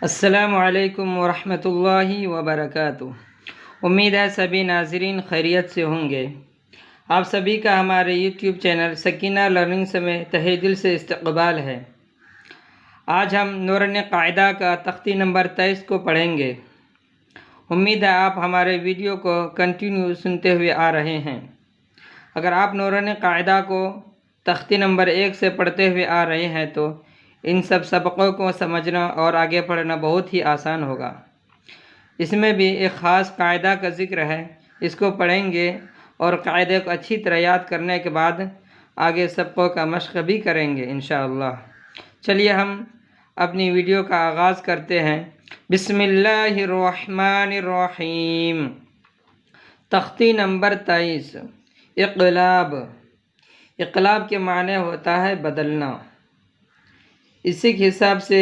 السلام علیکم ورحمۃ اللہ وبرکاتہ۔ امید ہے سبھی ناظرین خیریت سے ہوں گے۔ آپ سبھی کا ہمارے یوٹیوب چینل سکینہ لرننگس میں تہہ دل سے استقبال ہے۔ آج ہم نورن قاعدہ کا تختی نمبر 23 کو پڑھیں گے۔ امید ہے آپ ہمارے ویڈیو کو کنٹینیو سنتے ہوئے آ رہے ہیں۔ اگر آپ نورن قاعدہ کو تختی نمبر 1 سے پڑھتے ہوئے آ رہے ہیں تو ان سب سبقوں کو سمجھنا اور آگے پڑھنا بہت ہی آسان ہوگا۔ اس میں بھی ایک خاص قاعدہ کا ذکر ہے، اس کو پڑھیں گے اور قاعدے کو اچھی طرح یاد کرنے کے بعد آگے سبقوں کا مشق بھی کریں گے انشاءاللہ۔ چلیے ہم اپنی ویڈیو کا آغاز کرتے ہیں۔ بسم اللہ الرحمن الرحیم۔ تختی نمبر 23، اقلاب۔ اقلاب کے معنی ہوتا ہے بدلنا۔ اسی کے حساب سے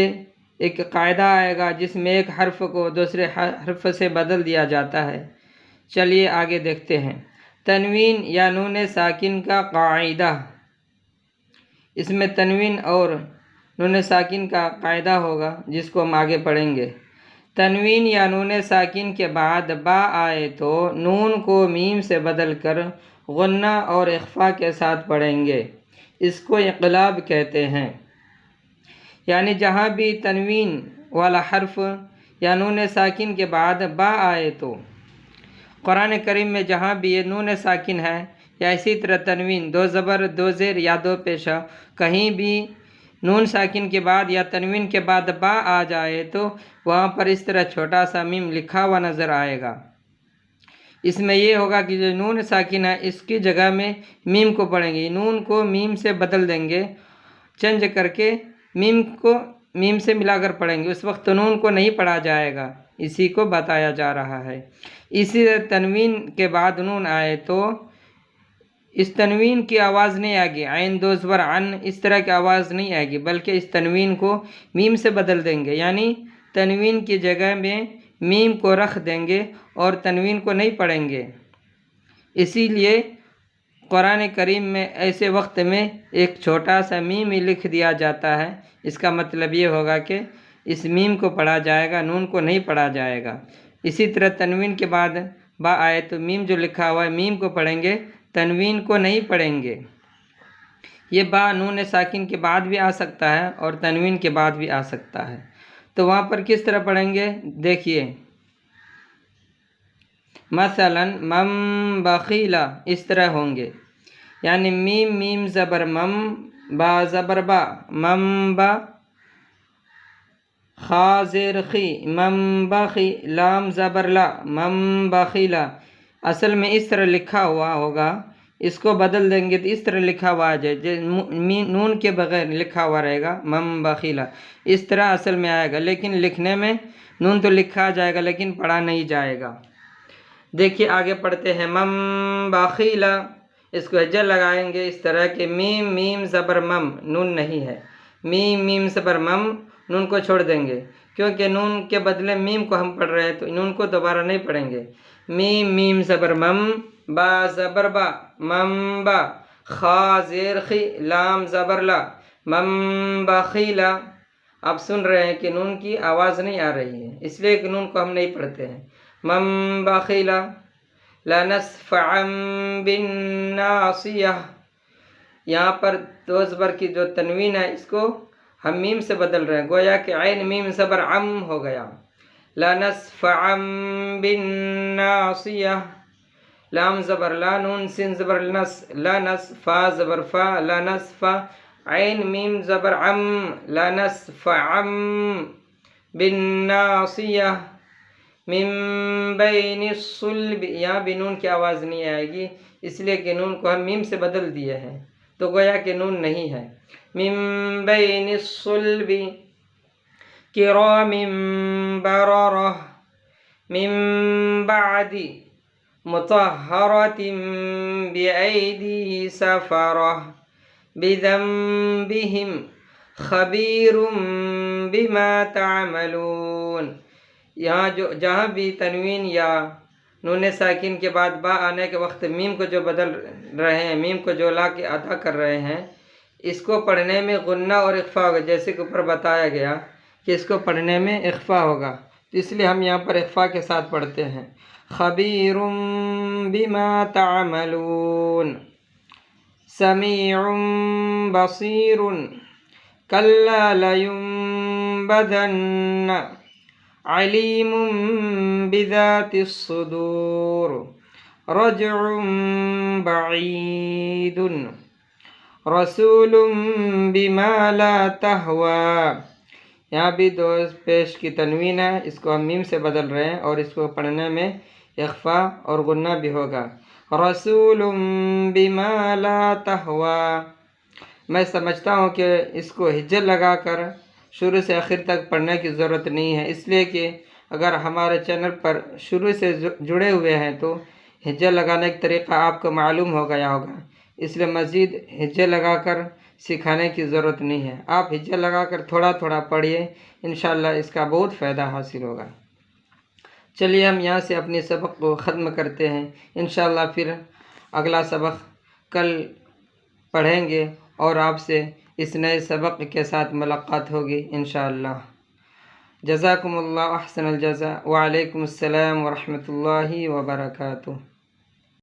ایک قاعدہ آئے گا جس میں ایک حرف کو دوسرے حرف سے بدل دیا جاتا ہے۔ چلیے آگے دیکھتے ہیں۔ تنوین یا نون ساکن کا قاعدہ۔ اس میں تنوین اور نون ساکن کا قاعدہ ہوگا جس کو ہم آگے پڑھیں گے۔ تنوین یا نون ساکن کے بعد با آئے تو نون کو میم سے بدل کر غنہ اور اخفا کے ساتھ پڑھیں گے۔ اس کو اقلاب کہتے ہیں۔ یعنی جہاں بھی تنوین والا حرف یا نون ساکن کے بعد با آئے تو قرآن کریم میں جہاں بھی یہ نون ساکن ہے یا اسی طرح تنوین، دو زبر، دو زیر یا دو پیشہ، کہیں بھی نون ساکن کے بعد یا تنوین کے بعد با آ جائے تو وہاں پر اس طرح چھوٹا سا میم لکھا ہوا نظر آئے گا۔ اس میں یہ ہوگا کہ جو نون ساکن ہے اس کی جگہ میں میم کو پڑھیں گے، نون کو میم سے بدل دیں گے، چینج کر کے میم کو میم سے ملا کر پڑھیں گے۔ اس وقت نون کو نہیں پڑھا جائے گا، اسی کو بتایا جا رہا ہے۔ اسی تنوین کے بعد نون آئے تو اس تنوین کی آواز نہیں آئے گی، عین دو زبر عن اس طرح کی آواز نہیں آئے گی، بلکہ اس تنوین کو میم سے بدل دیں گے، یعنی تنوین کی جگہ میں میم کو رکھ دیں گے اور تنوین کو نہیں پڑھیں گے۔ اسی لیے قرآن کریم میں ایسے وقت میں ایک چھوٹا سا میم ہی لکھ دیا جاتا ہے۔ اس کا مطلب یہ ہوگا کہ اس میم کو پڑھا جائے گا، نون کو نہیں پڑھا جائے گا۔ اسی طرح تنوین کے بعد با آئے تو میم جو لکھا ہوا ہے میم کو پڑھیں گے، تنوین کو نہیں پڑھیں گے۔ یہ با نون ساکن کے بعد بھی آ سکتا ہے اور تنوین کے بعد بھی آ سکتا ہے، تو وہاں پر کس طرح پڑھیں گے دیکھیے۔ مثلا مم بخیلا اس طرح ہوں گے، یعنی میم میم زبر مم، با زبر با، مم با، خا زیر خی، مم بخی، لام زبر لا، مم بخیلا۔ اصل میں اس طرح لکھا ہوا ہوگا، اس کو بدل دیں گے تو اس طرح لکھا ہوا آ جائے، نون کے بغیر لکھا ہوا رہے گا، مم بخیلا اس طرح اصل میں آئے گا، لیکن لکھنے میں نون تو لکھا جائے گا لیکن پڑھا نہیں جائے گا۔ دیکھیے آگے پڑھتے ہیں۔ مم بخیلا، اس کو ہجر لگائیں گے اس طرح کہ میم میم زبر مم، نون نہیں ہے، میم میم زبر مم، نون کو چھوڑ دیں گے کیونکہ نون کے بدلے میم کو ہم پڑھ رہے ہیں تو نون کو دوبارہ نہیں پڑھیں گے۔ میم میم زبر مم، با زبر با، مم با، خا زیر خی، لام زبر لا، مم بخیلا۔ آپ سن رہے ہیں کہ نون کی آواز نہیں آ رہی ہے، اس لیے کہ نون کو ہم نہیں پڑھتے ہیں۔ مم بخیلا، لنسفعا بالناصیہ، یہاں پر دو زبر کی جو تنوین ہے اس کو ہم میم سے بدل رہے ہیں، گویا کہ عین میم زبر عم ہو گیا۔ لنسفعا بالناصیہ، لام زبر لا، نون سین زبر نس، لنس، فا زبر فا، لنسفا، عین میم زبر عم، لنسفعا بالناصیہ، من بین الصلب، یہاں بھی نون کی آواز نہیں آئے گی اس لیے کہ نون کو ہم میم سے بدل دیے ہیں تو گویا کہ نون نہیں ہے۔ من بین الصلب کرام بررہ، من بعد مطہرۃ بأیدی سفرہ، بذنبہم خبیر بما تعملون۔ یہاں جہاں بھی تنوین یا نون ساکن کے بعد با آنے کے وقت میم کو جو بدل رہے ہیں، میم کو جو لا کے ادا کر رہے ہیں، اس کو پڑھنے میں غنہ اور اخفا ہوگا، جیسے کہ اوپر بتایا گیا کہ اس کو پڑھنے میں اخفا ہوگا، تو اس لیے ہم یہاں پر اخفا کے ساتھ پڑھتے ہیں۔ خبیر بما تعملون، سمیع بصیر، کلا لینبذن، علیم بذات الصدور، رجع بعید، رسول بما لا تہوی۔ یہاں بھی دو پیش کی تنوین ہے، اس کو ہم میم سے بدل رہے ہیں اور اس کو پڑھنے میں اخفا اور غنہ بھی ہوگا۔ رسول بما لا تہوی، میں سمجھتا ہوں کہ اس کو ہجر لگا کر شروع سے آخر تک پڑھنے کی ضرورت نہیں ہے، اس لیے کہ اگر ہمارے چینل پر شروع سے جڑے ہوئے ہیں تو ہجر لگانے کا طریقہ آپ کو معلوم ہو گیا ہوگا، اس لیے مزید ہجر لگا کر سکھانے کی ضرورت نہیں ہے۔ آپ ہجر لگا کر تھوڑا تھوڑا پڑھیے، انشاءاللہ اس کا بہت فائدہ حاصل ہوگا۔ چلیے ہم یہاں سے اپنی سبق کو ختم کرتے ہیں، انشاءاللہ پھر اگلا سبق کل پڑھیں گے اور آپ سے اس نئے سبق کے ساتھ ملاقات ہوگی انشاءاللہ۔ جزاکم اللہ احسن الجزاء، وعلیکم السلام ورحمۃ اللہ وبرکاتہ۔